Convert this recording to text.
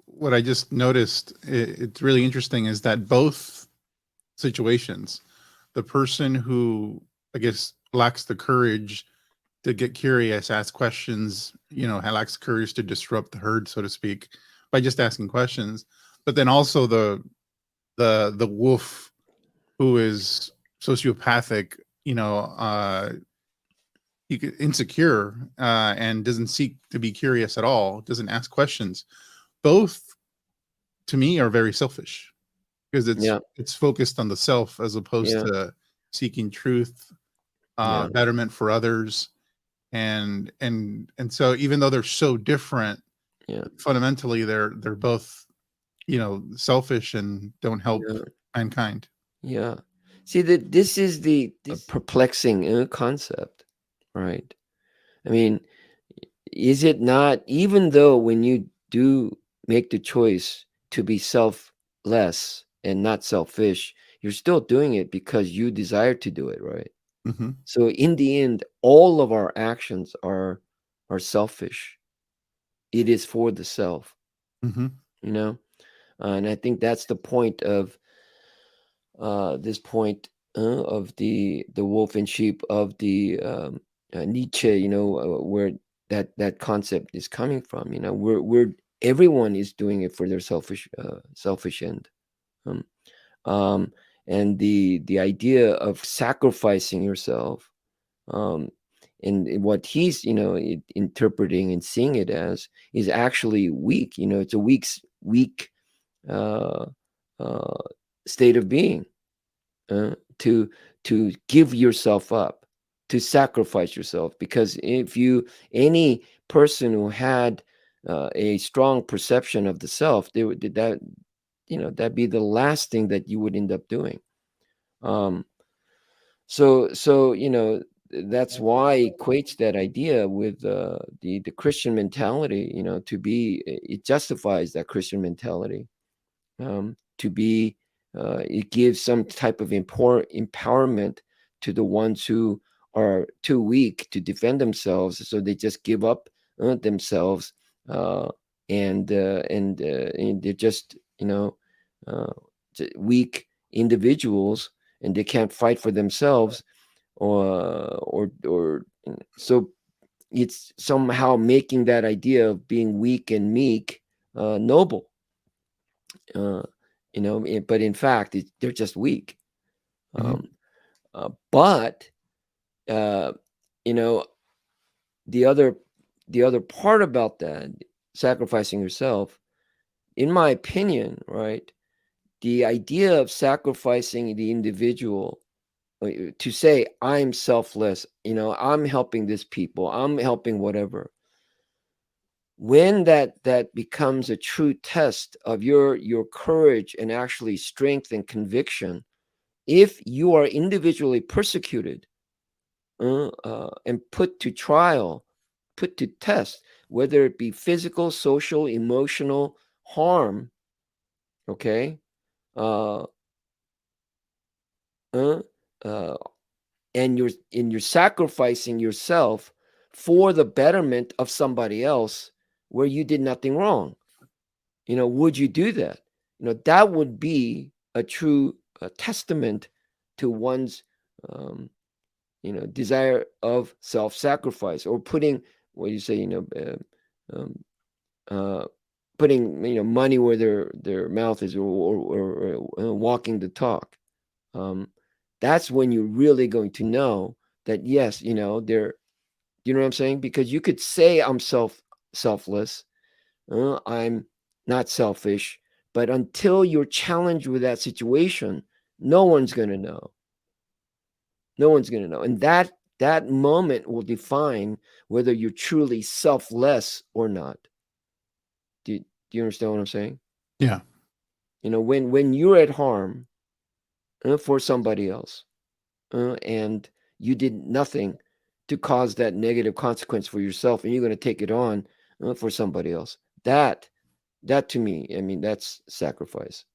what I just noticed, it's really interesting, is that both situations, the person who, I guess, lacks the courage to get curious, ask questions, lacks courage to disrupt the herd, so to speak, by just asking questions. But then also the wolf who is sociopathic, insecure, and doesn't seek to be curious at all, doesn't ask questions. Both, to me, are very selfish because Yeah, it's focused on the self as opposed yeah, to seeking truth, yeah, betterment for others. And so even though they're so different, yeah, fundamentally they're both, selfish and don't help yeah, mankind. yeah. See that this is the perplexing concept, right? I mean, is it not, even though when you do make the choice to be selfless and not selfish, you're still doing it because you desire to do it, right? Hmm. So in the end, all of our actions are selfish. It is for the self, Hmm. you know? And I think that's the point of this point of the wolf and sheep of the Nietzsche, where that concept is coming from. We're everyone is doing it for their selfish end. Um, um, and the idea of sacrificing yourself, um, and what he's interpreting and seeing it as is actually weak. It's a weak uh, uh, state of being, uh, to give yourself up, to sacrifice yourself. Because if you any person who had a strong perception of the self, they would that that'd be the last thing that you would end up doing. um so that's why he equates that idea with the Christian mentality. To be, it justifies that Christian mentality, to be, it gives some type of empowerment to the ones who are too weak to defend themselves, so they just give up themselves, uh, and they're just uh, weak individuals, and they can't fight for themselves, or so it's somehow making that idea of being weak and meek noble. uh, but in fact, they're just weak. Hmm. Um, but uh, you know, the other the other part about that, sacrificing yourself, in my opinion, right? The idea of sacrificing the individual, to say I'm selfless, I'm helping this people, I'm helping whatever. When that becomes a true test of your courage and actually strength and conviction, if you are individually persecuted, and put to trial, put to test, whether it be physical, social, emotional harm, okay, uh, uh, uh, and you're sacrificing yourself for the betterment of somebody else, where you did nothing wrong, would you do that? That would be a true testament to one's um, desire of self-sacrifice, or putting, what you say, um, uh, putting money where their mouth is, or walking the talk. um, that's when you're really going to know that, yes, they're, you know what I'm saying? Because you could say I'm selfless, I'm not selfish, but until you're challenged with that situation, no one's going to know. No one's going to know. And that moment will define whether you're truly selfless or not. Do you understand what I'm saying? Yeah. When you're at harm for somebody else, and you did nothing to cause that negative consequence for yourself, and you're going to take it on for somebody else. That to me, I mean, that's sacrifice.